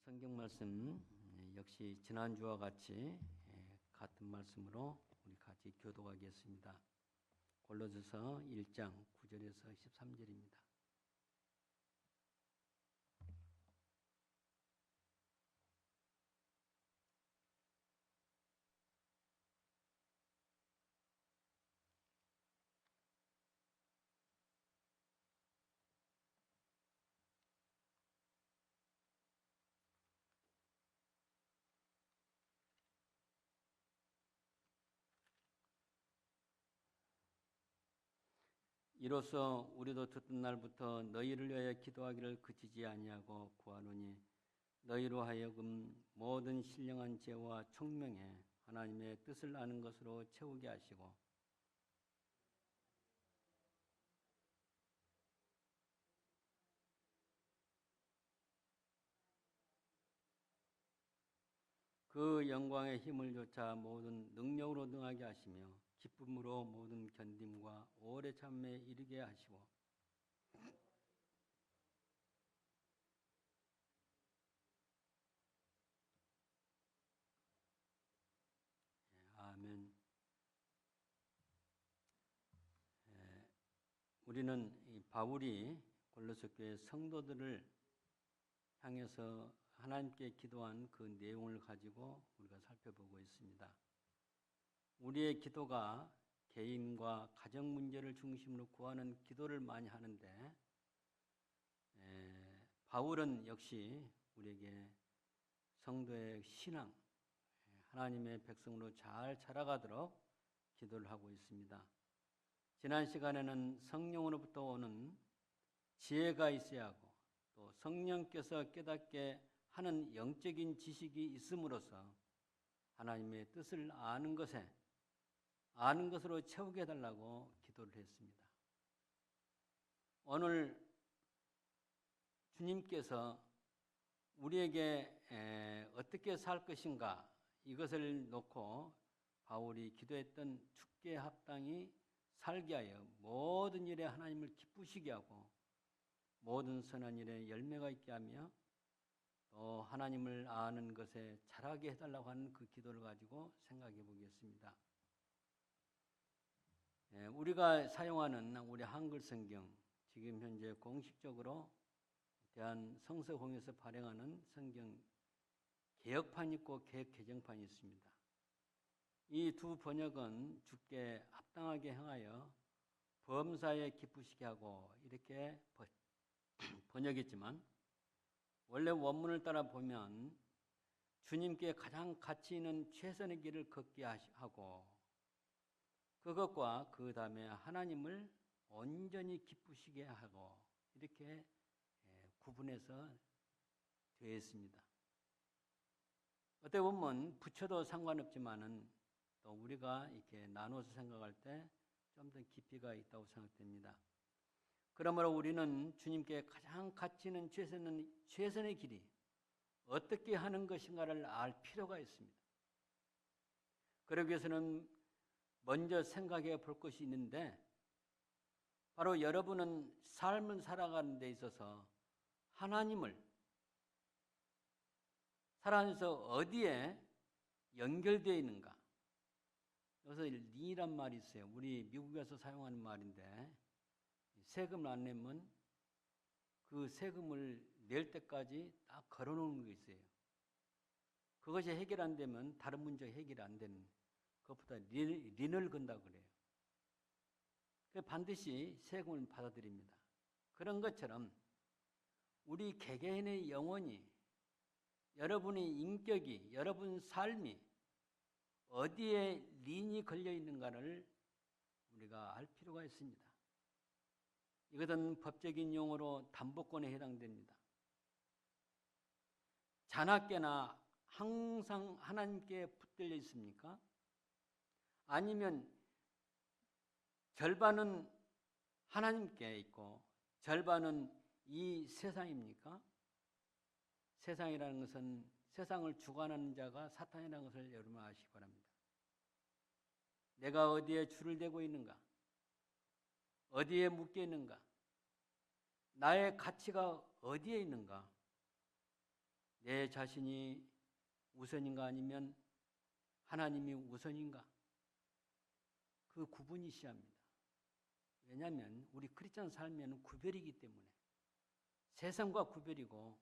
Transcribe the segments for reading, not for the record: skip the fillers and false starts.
성경 말씀 역시 지난주와 같이 같은 말씀으로 우리 같이 교독하겠습니다. 골로새서 1장 9절에서 13절입니다. 이로써 우리도 듣던 날부터 너희를 위하여 기도하기를 그치지 아니하고 구하노니 너희로 하여금 모든 신령한 지혜와 총명에 하나님의 뜻을 아는 것으로 채우게 하시고 그 영광의 힘을 좇아 모든 능력으로 능하게 하시며 기쁨으로 모든 견딤과 오래 참음에 이르게 하시고 아멘. 우리는 이 바울이 골로새 교회 성도들을 향해서 하나님께 기도한 그 내용을 가지고 우리가 살펴보고 있습니다. 우리의 기도가 개인과 가정 문제를 중심으로 구하는 기도를 많이 하는데 바울은 역시 우리에게 성도의 신앙, 하나님의 백성으로 잘 자라가도록 기도를 하고 있습니다. 지난 시간에는 성령으로부터 오는 지혜가 있어야 하고 또 성령께서 깨닫게 하는 영적인 지식이 있음으로써 하나님의 뜻을 아는 것으로 채우게 해달라고 기도를 했습니다. 오늘 주님께서 우리에게 어떻게 살 것인가 이것을 놓고 바울이 기도했던 주께 합당히 살게 하여 모든 일에 하나님을 기쁘시게 하고 모든 선한 일에 열매가 있게 하며 또 하나님을 아는 것에 자라게 해달라고 하는 그 기도를 가지고 생각해 보겠습니다. 우리가 사용하는 우리 한글 성경, 지금 현재 공식적으로 대한성서공회에서 발행하는 성경 개역판이 있고 개정판이 있습니다. 이 두 번역은 주께 합당하게 행하여 범사에 기쁘시게 하고 이렇게 번역했지만 원래 원문을 따라 보면 주님께 가장 가치 있는 최선의 길을 걷게 하고 그것과 그 다음에 하나님을 온전히 기쁘시게 하고 이렇게 구분해서 되어 있습니다. 어떻게 보면 붙여도 상관없지만은 또 우리가 이렇게 나눠서 생각할 때 좀 더 깊이가 있다고 생각됩니다. 그러므로 우리는 주님께 가장 가치 있는 최선의 길이 어떻게 하는 것인가를 알 필요가 있습니다. 그러기 위해서는 먼저 생각해 볼 것이 있는데 바로 여러분은 삶을 살아가는 데 있어서 하나님을 살아가면서 어디에 연결되어 있는가? 여기서 리란 말이 있어요. 우리 미국에서 사용하는 말인데 세금을 안 내면 그 세금을 낼 때까지 딱 걸어놓는 게 있어요. 그것이 해결 안 되면 다른 문제가 해결 안 되는 그것보다 린을 건다고 그래요. 반드시 세금을 받아들입니다. 그런 것처럼 우리 개개인의 영혼이 여러분의 인격이 여러분 삶이 어디에 린이 걸려 있는가를 우리가 알 필요가 있습니다. 이것은 법적인 용어로 담보권에 해당됩니다. 자나깨나 항상 하나님께 붙들려 있습니까? 아니면 절반은 하나님께 있고 절반은 이 세상입니까? 세상이라는 것은 세상을 주관하는 자가 사탄이라는 것을 여러분 아시기 바랍니다. 내가 어디에 줄을 대고 있는가? 어디에 묶여 있는가? 나의 가치가 어디에 있는가? 내 자신이 우선인가 아니면 하나님이 우선인가? 그 구분이 시합니다. 왜냐하면 우리 크리스찬 삶에는 구별이기 때문에 세상과 구별이고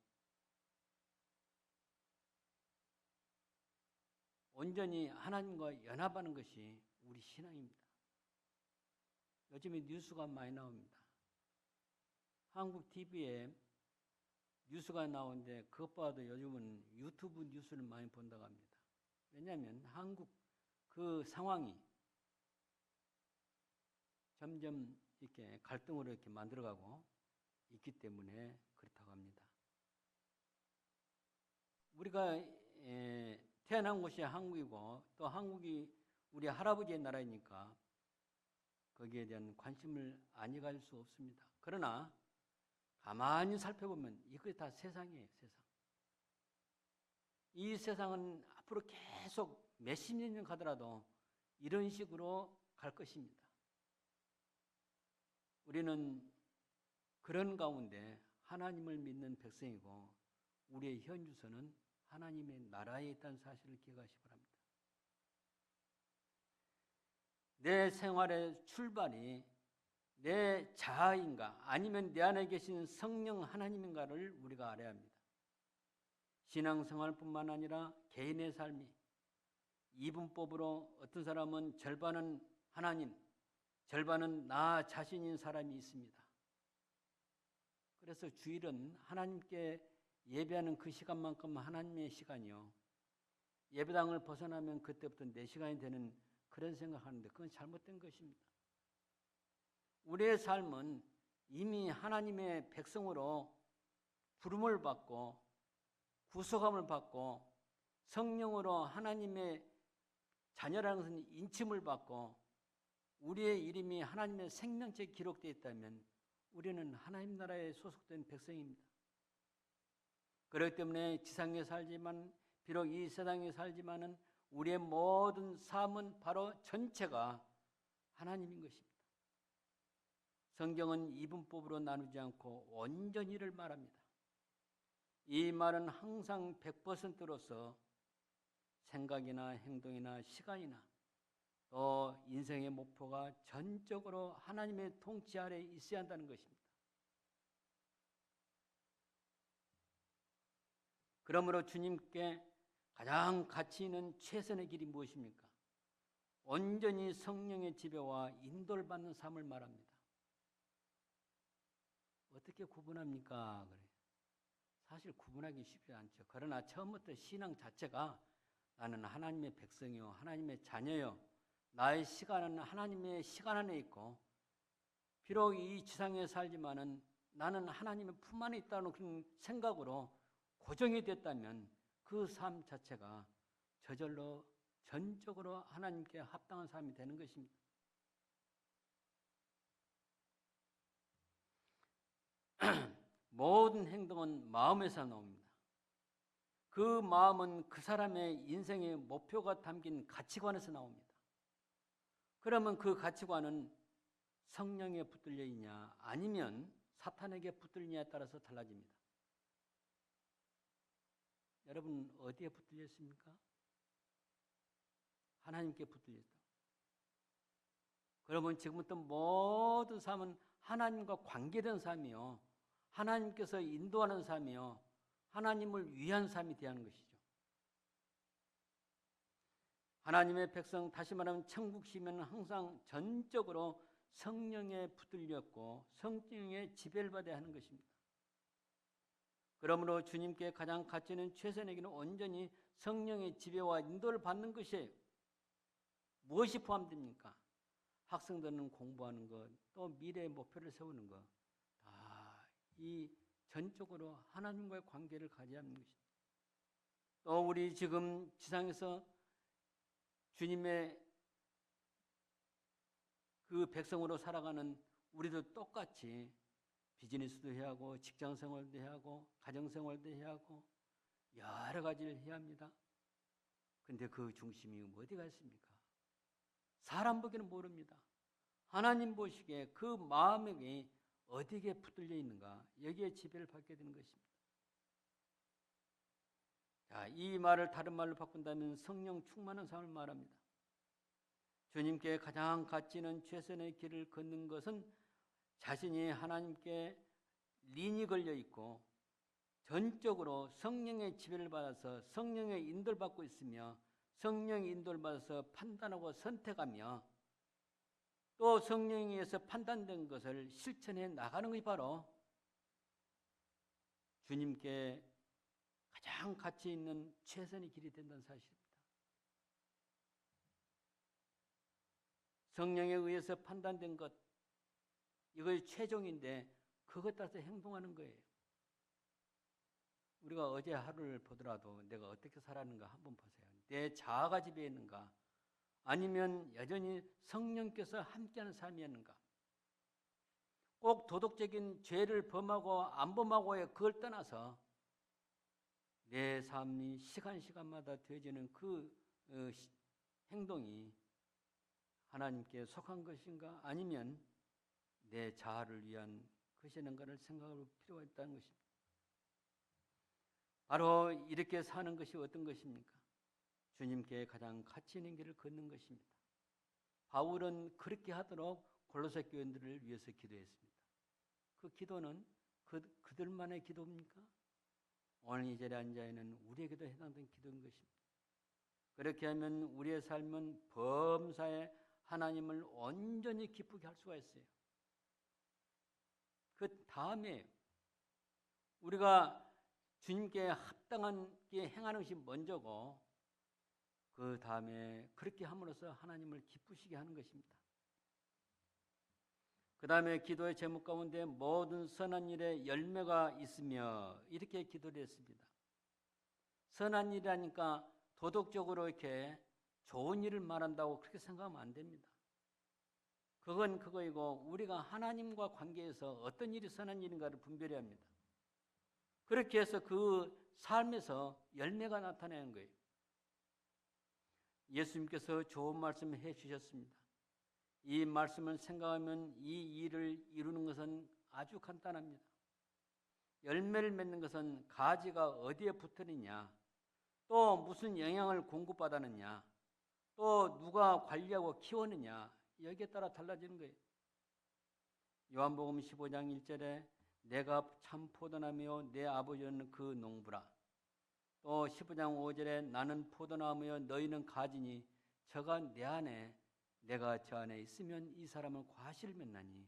온전히 하나님과 연합하는 것이 우리 신앙입니다. 요즘에 뉴스가 많이 나옵니다. 한국 TV에 뉴스가 나오는데 그것보다도 요즘은 유튜브 뉴스를 많이 본다고 합니다. 왜냐하면 한국 그 상황이 점점 이렇게 갈등으로 이렇게 만들어가고 있기 때문에 그렇다고 합니다. 우리가 태어난 곳이 한국이고 또 한국이 우리 할아버지의 나라이니까 거기에 대한 관심을 안 가질 수 없습니다. 그러나 가만히 살펴보면 이것이 다 세상이에요, 세상. 이 세상은 앞으로 계속 몇십 년 가더라도 이런 식으로 갈 것입니다. 우리는 그런 가운데 하나님을 믿는 백성이고 우리의 현주소는 하나님의 나라에 있다는 사실을 기억하시기 바랍니다. 내 생활의 출발이 내 자아인가 아니면 내 안에 계신 성령 하나님인가를 우리가 알아야 합니다. 신앙생활뿐만 아니라 개인의 삶이 이분법으로 어떤 사람은 절반은 하나님, 절반은 나 자신인 사람이 있습니다. 그래서 주일은 하나님께 예배하는 그 시간만큼 하나님의 시간이요. 예배당을 벗어나면 그때부터 내 시간이 되는 그런 생각하는데 그건 잘못된 것입니다. 우리의 삶은 이미 하나님의 백성으로 부름을 받고 구속함을 받고 성령으로 하나님의 자녀라는 것은 인침을 받고 우리의 이름이 하나님의 생명책에 기록되어 있다면 우리는 하나님 나라에 소속된 백성입니다. 그렇기 때문에 지상에 살지만 비록 이 세상에 살지만은 우리의 모든 삶은 바로 전체가 하나님인 것입니다. 성경은 이분법으로 나누지 않고 온전히를 말합니다. 이 말은 항상 100%로서 생각이나 행동이나 시간이나 또 인생의 목표가 전적으로 하나님의 통치 아래 있어야 한다는 것입니다. 그러므로 주님께 가장 가치 있는 최선의 길이 무엇입니까? 온전히 성령의 지배와 인도를 받는 삶을 말합니다. 어떻게 구분합니까? 그래. 사실 구분하기 쉽지 않죠. 그러나 처음부터 신앙 자체가 나는 하나님의 백성이요, 하나님의 자녀요, 나의 시간은 하나님의 시간 안에 있고 비록 이 지상에 살지만은 나는 하나님의 품 안에 있다는 그런 생각으로 고정이 됐다면 그 삶 자체가 저절로 전적으로 하나님께 합당한 삶이 되는 것입니다. 모든 행동은 마음에서 나옵니다. 그 마음은 그 사람의 인생의 목표가 담긴 가치관에서 나옵니다. 그러면 그 가치관은 성령에 붙들려 있냐 아니면 사탄에게 붙들리냐에 따라서 달라집니다. 여러분 어디에 붙들려 있습니까? 하나님께 붙들려 있다. 그러면 지금부터 모든 삶은 하나님과 관계된 삶이요, 하나님께서 인도하는 삶이요, 하나님을 위한 삶이 되는 것이죠. 하나님의 백성, 다시 말하면 천국 시민은 항상 전적으로 성령에 붙들렸고 성령의 지배를 받아야 하는 것입니다. 그러므로 주님께 가장 가치 있는 최선의 길은 온전히 성령의 지배와 인도를 받는 것이에요. 무엇이 포함됩니까? 학생들은 공부하는 것, 또 미래의 목표를 세우는 것, 다 이 전적으로 하나님과의 관계를 가져야 하는 것입니다. 또 우리 지금 지상에서 주님의 그 백성으로 살아가는 우리도 똑같이 비즈니스도 해야 하고 직장생활도 해야 하고 가정생활도 해야 하고 여러 가지를 해야 합니다. 그런데 그 중심이 어디가 있습니까? 사람 보기는 모릅니다. 하나님 보시기에 그 마음이 어디에 붙들려 있는가, 여기에 지배를 받게 되는 것입니다. 자, 이 말을 다른 말로 바꾼다면 성령 충만한 삶을 말합니다. 주님께 가장 가치 있는 최선의 길을 걷는 것은 자신이 하나님께 린이 걸려 있고 전적으로 성령의 지배를 받아서 성령의 인도를 받고 있으며 성령의 인도를 받아서 판단하고 선택하며 또 성령에 의해서 판단된 것을 실천해 나가는 것이 바로 주님께 가장 가치 있는 최선의 길이 된다는 사실입니다. 성령에 의해서 판단된 것, 이것이 최종인데 그것 따라서 행동하는 거예요. 우리가 어제 하루를 보더라도 내가 어떻게 살았는가 한번 보세요. 내 자아가 지배했는가? 아니면 여전히 성령께서 함께하는 삶이었는가? 꼭 도덕적인 죄를 범하고 안 범하고의 그걸 떠나서 내 삶이 시간마다 되어지는 그 행동이 하나님께 속한 것인가? 아니면 내 자아를 위한 것이는가를 생각할 필요가 있다는 것입니다. 바로 이렇게 사는 것이 어떤 것입니까? 주님께 가장 가치 있는 길을 걷는 것입니다. 바울은 그렇게 하도록 골로새 교인들을 위해서 기도했습니다. 그 기도는 그들만의 기도입니까? 오늘 이 자리에 앉아 있는 우리에게도 해당되는 기도인 것입니다. 그렇게 하면 우리의 삶은 범사에 하나님을 온전히 기쁘게 할 수가 있어요. 그 다음에 우리가 주님께 합당하게 행하는 것이 먼저고 그 다음에 그렇게 함으로써 하나님을 기쁘시게 하는 것입니다. 그 다음에 기도의 제목 가운데 모든 선한 일에 열매가 있으며 이렇게 기도를 했습니다. 선한 일이라니까 도덕적으로 이렇게 좋은 일을 말한다고 그렇게 생각하면 안 됩니다. 그건 그거이고 우리가 하나님과 관계에서 어떤 일이 선한 일인가를 분별해야 합니다. 그렇게 해서 그 삶에서 열매가 나타나는 거예요. 예수님께서 좋은 말씀을 해주셨습니다. 이 말씀을 생각하면 이 일을 이루는 것은 아주 간단합니다. 열매를 맺는 것은 가지가 어디에 붙으느냐, 또 무슨 영향을 공급받았느냐, 또 누가 관리하고 키우느냐, 여기에 따라 달라지는 거예요. 요한복음 15장 1절에 내가 참 포도나무요 내 아버지는 그 농부라. 또 15장 5절에 나는 포도나무요 너희는 가지니 저가 내 안에 내가 저 안에 있으면 이 사람은 과실을 맺나니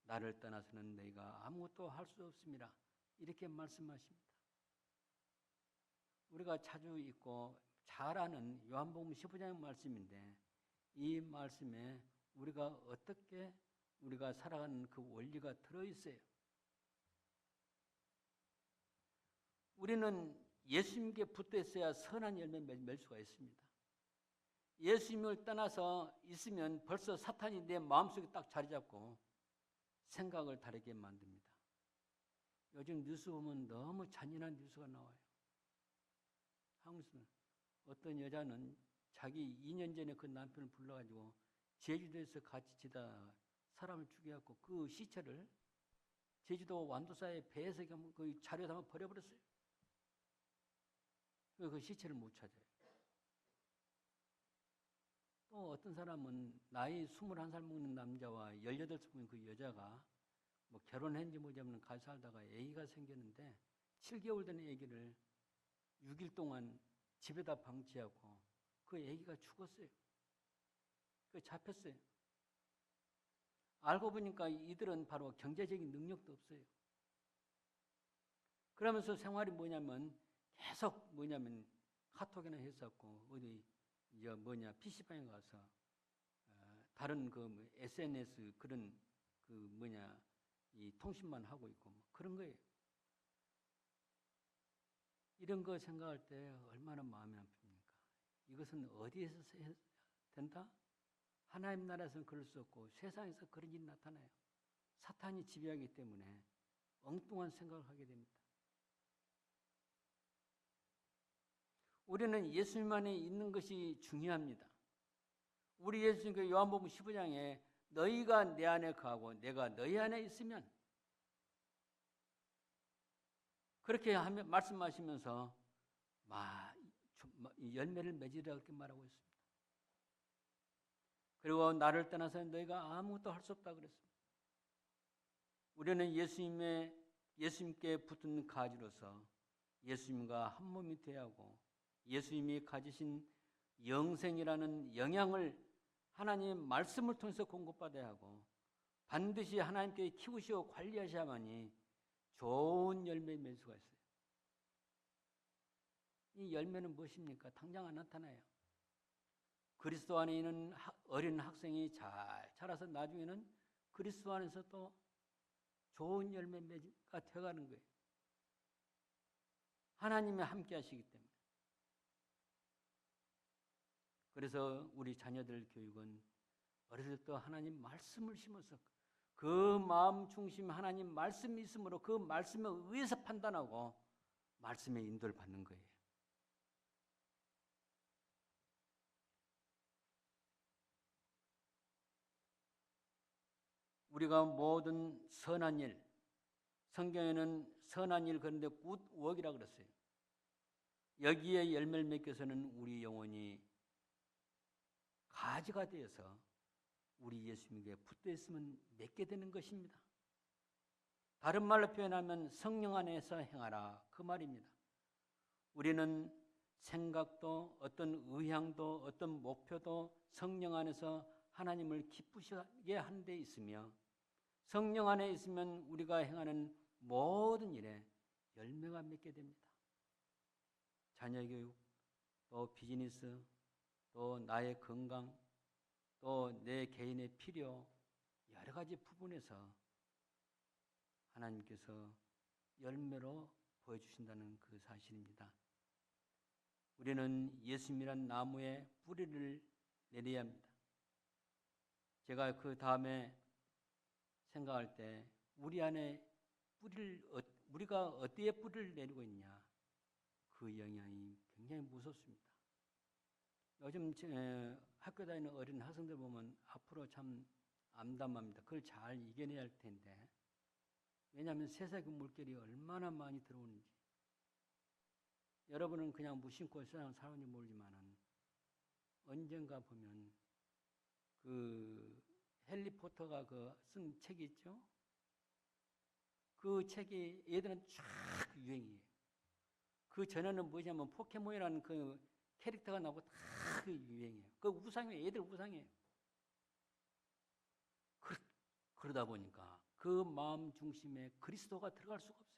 나를 떠나서는 너희가 아무것도 할 수 없습니다. 이렇게 말씀하십니다. 우리가 자주 읽고 잘 아는 요한복음 15장의 말씀인데 이 말씀에 우리가 어떻게 우리가 살아가는 그 원리가 들어있어요. 우리는 예수님께 붙어 있어야 선한 열매를 맺을 수가 있습니다. 예수님을 떠나서 있으면 벌써 사탄이 내 마음속에 딱 자리 잡고 생각을 다르게 만듭니다. 요즘 뉴스 보면 너무 잔인한 뉴스가 나와요. 한국에서 어떤 여자는 자기 2년 전에 그 남편을 불러가지고 제주도에서 같이 지다 사람을 죽여갖고 그 시체를 제주도 완도사의 배에서 그 자료에 담아 버려버렸어요. 그 시체를 못 찾아요. 또 어떤 사람은 나이 21살 먹는 남자와 18살 먹는 그 여자가 뭐 결혼했는지 뭐지 하면 같이 살다가 아기가 생겼는데 7개월 된 아기를 6일 동안 집에다 방치하고 그 아기가 죽었어요. 그 잡혔어요. 알고 보니까 이들은 바로 경제적인 능력도 없어요. 그러면서 생활이 뭐냐면 계속 뭐냐면 카톡이나 했었고 어디 PC방에 가서 다른 그 SNS 그런 이 통신만 하고 있고 뭐 그런 거예요. 이런 거 생각할 때 얼마나 마음이 아픕니까? 이것은 어디에서 된다? 하나님 나라에서는 그럴 수 없고 세상에서 그런 일이 나타나요. 사탄이 지배하기 때문에 엉뚱한 생각을 하게 됩니다. 우리는 예수님 안에 있는 것이 중요합니다. 우리 예수님께서 요한복음 15장에 너희가 내 안에 거하고 내가 너희 안에 있으면, 그렇게 말씀하시면서 열매를 맺으라 그렇게 말하고 있습니다. 그리고 나를 떠나서 너희가 아무것도 할 수 없다 그랬습니다. 우리는 예수님께 붙은 가지로서 예수님과 한 몸이 되어야 하고, 예수님이 가지신 영생이라는 영향을 하나님 말씀을 통해서 공급받아야 하고, 반드시 하나님께 키우시고 관리하셔야만이 좋은 열매를 맺을 수가 있어요. 이 열매는 무엇입니까? 당장 안 나타나요. 그리스도 안에 있는 어린 학생이 잘 자라서 나중에는 그리스도 안에서 또 좋은 열매가 되어가는 거예요. 하나님이 함께 하시기 때문에. 그래서 우리 자녀들 교육은 어렸을 때 하나님 말씀을 심어서 그 마음 중심 하나님 말씀이 있으므로 그 말씀에 의해서 판단하고 말씀의 인도를 받는 거예요. 우리가 모든 선한 일, 성경에는 선한 일 그런데 굿웍이라고 그랬어요. 여기에 열매를 맺겨서는 우리 영혼이 가지가 되어서 우리 예수님께 붙어 있으면 맺게 되는 것입니다. 다른 말로 표현하면 성령 안에서 행하라, 그 말입니다. 우리는 생각도 어떤 의향도 어떤 목표도 성령 안에서 하나님을 기쁘시게 하는 데 있으며, 성령 안에 있으면 우리가 행하는 모든 일에 열매가 맺게 됩니다. 자녀 교육, 또 비즈니스, 또 나의 건강, 또 내 개인의 필요, 여러 가지 부분에서 하나님께서 열매로 보여주신다는 그 사실입니다. 우리는 예수님이란 나무에 뿌리를 내려야 합니다. 제가 그 다음에 생각할 때 우리 안에 우리가 어디에 뿌리를 내리고 있냐, 그 영향이 굉장히 무섭습니다. 요즘 학교 다니는 어린 학생들 보면 앞으로 참 암담합니다. 그걸 잘 이겨내야 할 텐데, 왜냐하면 세상의 물결이 얼마나 많이 들어오는지. 여러분은 그냥 무심코 세상 살았는지 모르지만은 언젠가 보면 그 해리포터가 쓴 책이 있죠. 그 책이 얘들은 쫙 유행이에요. 그 전에는 뭐냐면 포켓몬이라는 그 캐릭터가 나오고 다 그 유행이에요. 그 우상이에요. 얘들 우상이에요. 그러다 보니까 그 마음 중심에 그리스도가 들어갈 수가 없어요.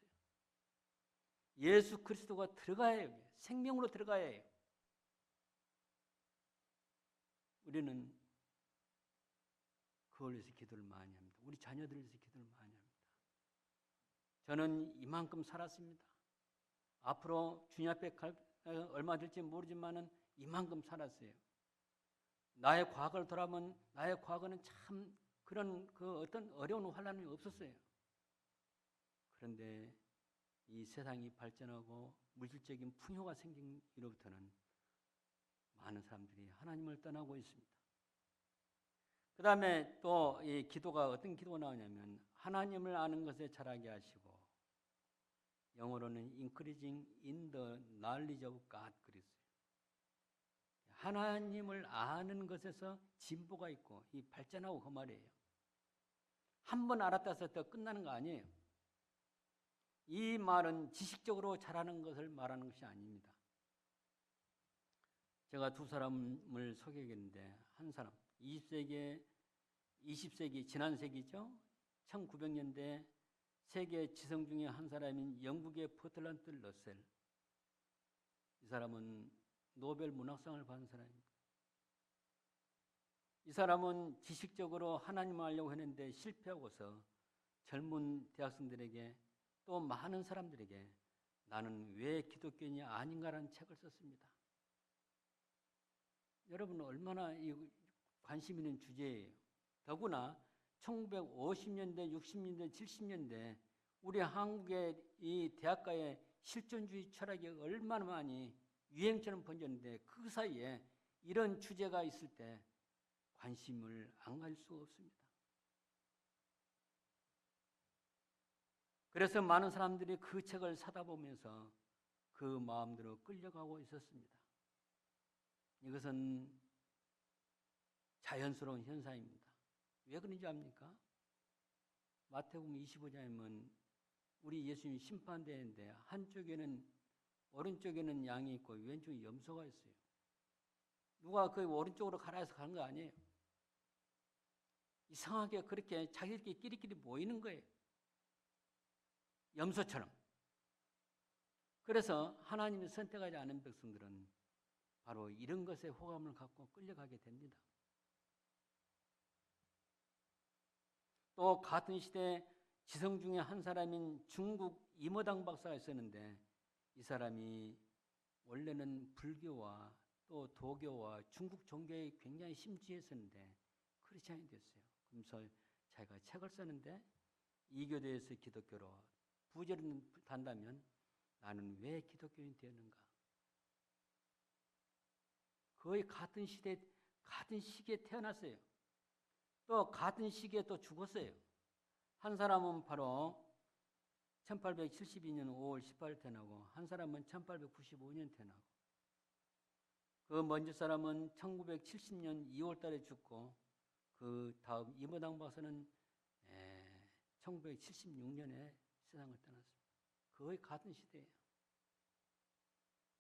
예수 그리스도가 들어가야 해요. 생명으로 들어가야 해요. 우리는 그걸 위해서 기도를 많이 합니다. 우리 자녀들을 위해서 기도를 많이 합니다. 저는 이만큼 살았습니다. 앞으로 주님 앞에 얼마 될지 모르지만은 이만큼 살았어요. 나의 과거를 돌아보면 나의 과거는 참 그런 어떤 어려운 환난이 없었어요. 그런데 이 세상이 발전하고 물질적인 풍요가 생긴 이로부터는 많은 사람들이 하나님을 떠나고 있습니다. 그 다음에 또 이 기도가 어떤 기도가 나오냐면 하나님을 아는 것에 자라게 하시고, 영어로는 increasing in the knowledge of God 그랬어요. 하나님을 아는 것에서 진보가 있고 이 발전하고 그 말이에요. 한 번 알았다 해서 더 끝나는 거 아니에요. 이 말은 지식적으로 잘하는 것을 말하는 것이 아닙니다. 제가 두 사람을 소개했는데, 한 사람 20세기 지난 세기죠. 1900년대 세계 지성 중에 한 사람인 영국의 버틀란드 러셀. 이 사람은 노벨 문학상을 받은 사람입니다. 이 사람은 지식적으로 하나님을 알려고 했는데 실패하고서 젊은 대학생들에게 또 많은 사람들에게 나는 왜 기독교인이 아닌가라는 책을 썼습니다. 여러분은 얼마나 관심 있는 주제예요. 더구나 1950년대, 60년대, 70년대 우리 한국의 이 대학가의 실존주의 철학이 얼마나 많이 유행처럼 번졌는데, 그 사이에 이런 주제가 있을 때 관심을 안 가질 수가 없습니다. 그래서 많은 사람들이 그 책을 사다 보면서 그 마음대로 끌려가고 있었습니다. 이것은 자연스러운 현상입니다. 왜 그런지 압니까? 마태복음 25장에 보면 우리 예수님이 심판대회인데 한쪽에는 오른쪽에는 양이 있고 왼쪽에 염소가 있어요. 누가 그 오른쪽으로 가라 해서 가는 거 아니에요. 이상하게 그렇게 자기들끼리 끼리끼리 모이는 거예요. 염소처럼. 그래서 하나님이 선택하지 않은 백성들은 바로 이런 것에 호감을 갖고 끌려가게 됩니다. 또 같은 시대에 지성 중에 한 사람인 중국 이모당 박사가 있었는데 이 사람이 원래는 불교와 또 도교와 중국 종교에 굉장히 심취했었는데 크리스찬이 됐어요. 그러면서 자기가 책을 썼는데 이교도에서 기독교로 부제를 단다면 나는 왜 기독교인이 되었는가? 거의 같은 시기에 태어났어요. 또 같은 시기에 또 죽었어요. 한 사람은 바로 1872년 5월 18일 태어나고 한 사람은 1895년 태어나고 그 먼저 사람은 1970년 2월 달에 죽고 그 다음 이모당 박사는 1976년에 세상을 떠났습니다. 거의 같은 시대예요.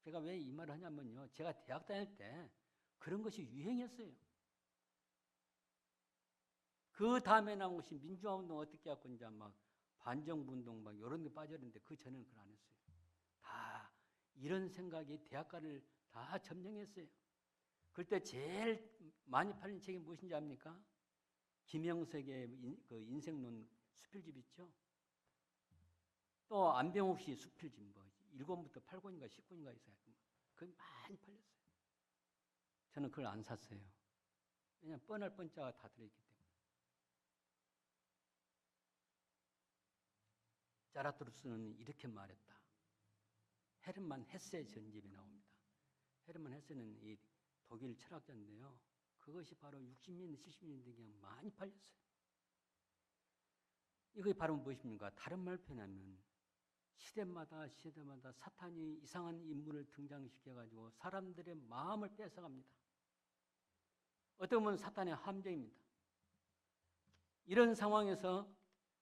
제가 왜 이 말을 하냐면요. 제가 대학 다닐 때 그런 것이 유행이었어요. 그 다음에 나온 것이 민주화운동 어떻게 하고 이제 막 반정부운동 막 이런 데 빠졌는데 그 전에는 그걸 안 했어요. 다 이런 생각이 대학가를 다 점령했어요. 그때 제일 많이 팔린 책이 무엇인지 압니까? 김영석의 그 인생론 수필집 있죠. 또 안병욱 씨 수필집 뭐 1권부터 8권인가 10권인가 있어요. 그게 많이 팔렸어요. 저는 그걸 안 샀어요. 왜냐하면 뻔할 뻔자가 다 들어있기 때문에. 자라투르스는 이렇게 말했다. 헤르만 헤세의 전집이 나옵니다. 헤르만 헤세는 이 독일 철학자인데요. 그것이 바로 60년대, 70년대 그냥 많이 팔렸어요. 이것이 바로 무엇입니까? 다른 말 표현하면 시대마다 사탄이 이상한 인물을 등장시켜가지고 사람들의 마음을 뺏어갑니다. 어떻게 보면 사탄의 함정입니다. 이런 상황에서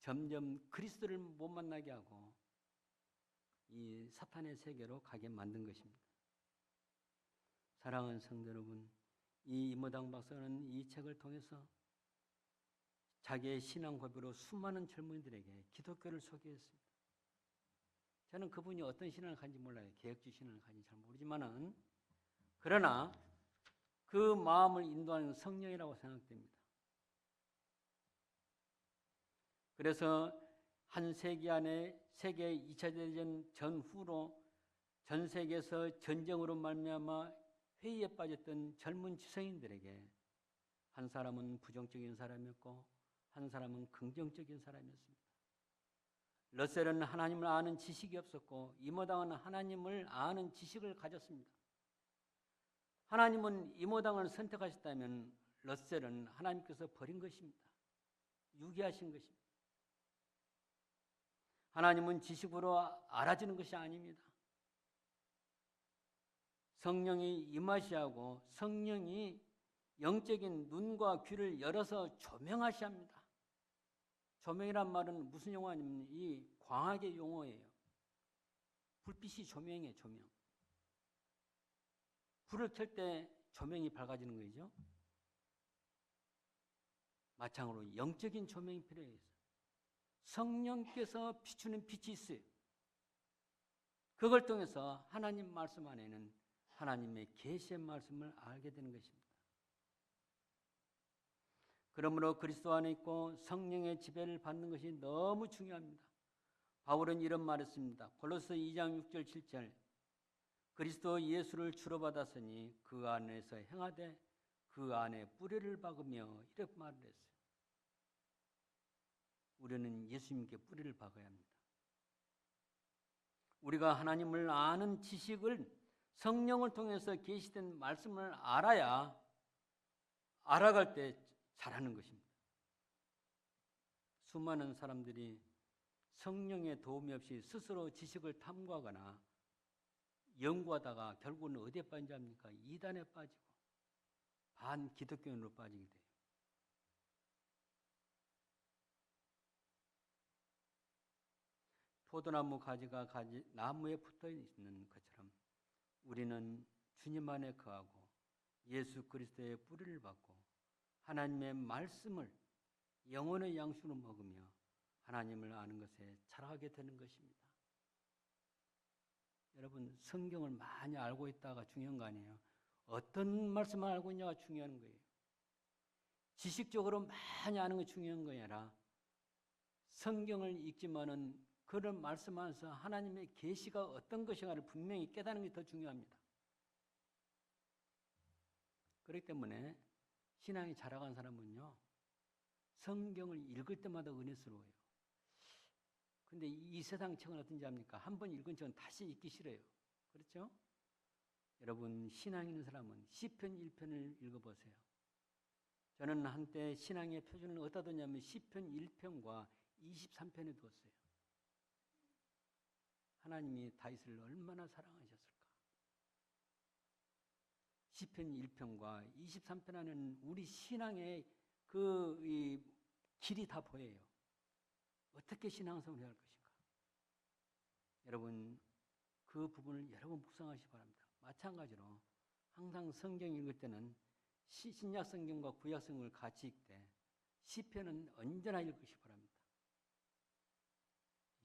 점점 그리스도를 못 만나게 하고 이 사탄의 세계로 가게 만든 것입니다. 사랑하는 성도 여러분, 이 이모당 박사는 이 책을 통해서 자기의 신앙 고백으로 수많은 젊은이들에게 기독교를 소개했습니다. 저는 그분이 어떤 신앙을 가진지 몰라요. 개혁주 신앙을 가진지 잘 모르지만은 그러나 그 마음을 인도하는 성령이라고 생각됩니다. 그래서 한 세기 안에 세계 2차 대전 전후로 전 세계에서 전쟁으로 말미암아 회의에 빠졌던 젊은 지성인들에게 한 사람은 부정적인 사람이었고 한 사람은 긍정적인 사람이었습니다. 러셀은 하나님을 아는 지식이 없었고 이모당은 하나님을 아는 지식을 가졌습니다. 하나님은 이모당을 선택하셨다면 러셀은 하나님께서 버린 것입니다. 유기하신 것입니다. 하나님은 지식으로 알아지는 것이 아닙니다. 성령이 임하시하고 성령이 영적인 눈과 귀를 열어서 조명하셔야 합니다. 조명이란 말은 무슨 용어냐면 이 광학의 용어예요. 불빛이 조명이에요, 조명. 불을 켤 때 조명이 밝아지는 거죠. 마찬가지로 영적인 조명이 필요해요. 성령께서 비추는 빛이 있어요. 그걸 통해서 하나님 말씀 안에는 하나님의 계시의 말씀을 알게 되는 것입니다. 그러므로 그리스도 안에 있고 성령의 지배를 받는 것이 너무 중요합니다. 바울은 이런 말을 했습니다. 골로새 2장 6절 7절 그리스도 예수를 주로 받았으니 그 안에서 행하되 그 안에 뿌리를 박으며 이렇게 말을 했어요. 우리는 예수님께 뿌리를 박아야 합니다. 우리가 하나님을 아는 지식을 성령을 통해서 계시된 말씀을 알아야 알아갈 때 잘하는 것입니다. 수많은 사람들이 성령의 도움이 없이 스스로 지식을 탐구하거나 연구하다가 결국은 어디에 빠진지 압니까? 이단에 빠지고 반기독교인으로 빠지게 돼요. 포도나무 가지가 나무에 붙어 있는 것처럼 우리는 주님 안에 거하고 예수 그리스도의 뿌리를 받고 하나님의 말씀을 영혼의 양식으로 먹으며 하나님을 아는 것에 자라게 되는 것입니다. 여러분, 성경을 많이 알고 있다가 중요한 거 아니에요. 어떤 말씀을 알고 있냐가 중요한 거예요. 지식적으로 많이 아는 게 중요한 거 아니라 성경을 읽지만은 그런 말씀 안에서 하나님의 계시가 어떤 것인가를 분명히 깨닫는 게 더 중요합니다. 그렇기 때문에 신앙이 자라간 사람은요, 성경을 읽을 때마다 은혜스러워요. 근데 이 세상 책은 어떤지 압니까? 한 번 읽은 책은 다시 읽기 싫어요. 그렇죠? 여러분, 신앙 있는 사람은 시편 1편을 읽어보세요. 저는 한때 신앙의 표준을 어디다 뒀냐면 시편 1편과 23편에 두었어요. 하나님이 다윗을 얼마나 사랑하셨을까? 시편 1편과 23편 안에는 우리 신앙의 이 길이 다 보여요. 어떻게 신앙생활을 해야 할 것인가? 여러분, 그 부분을 여러분 묵상하시기 바랍니다. 마찬가지로 항상 성경 읽을 때는 신약 성경과 구약 성경을 같이 읽되 시편은 언제나 읽으시기 바랍니다.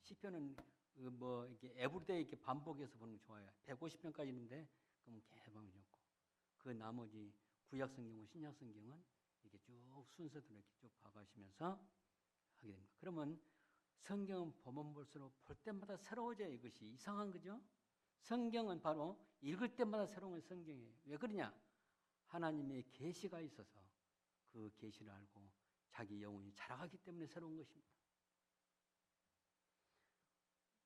시편은 이렇게 에브리데이 이렇게 반복해서 보는 거 좋아요. 150편까지 있는데 그럼 개방이 좋고 그 나머지 구약 성경과 신약 성경은 이렇게 쭉 순서대로 이렇게 쭉 봐가시면서 하게 됩니다. 그러면 성경은 보면 볼수록 볼 때마다 새로워져요. 이것이 이상한 거죠. 성경은 바로 읽을 때마다 새로운 성경이에요. 왜 그러냐? 하나님의 계시가 있어서 그 계시를 알고 자기 영혼이 자라가기 때문에 새로운 것입니다.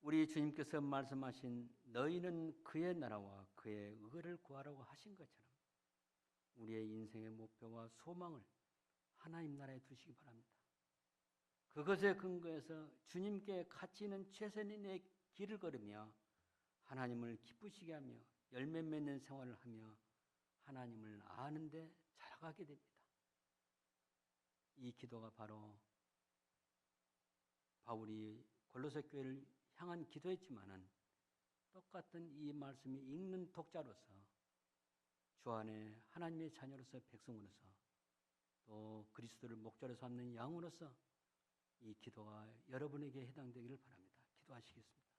우리 주님께서 말씀하신 너희는 그의 나라와 그의 의를 구하라고 하신 것처럼 우리의 인생의 목표와 소망을 하나님 나라에 두시기 바랍니다. 그것에 근거해서 주님께 가치 있는 최선의 길을 걸으며 하나님을 기쁘시게 하며 열매 맺는 생활을 하며 하나님을 아는 데 자라가게 됩니다. 이 기도가 바로 바울이 골로새 교회를 향한 기도했지만은 똑같은 이 말씀이 읽는 독자로서 주 안에 하나님의 자녀로서 백성으로서 또 그리스도를 목자로 삼는 양으로서 이 기도가 여러분에게 해당되기를 바랍니다. 기도하시겠습니다.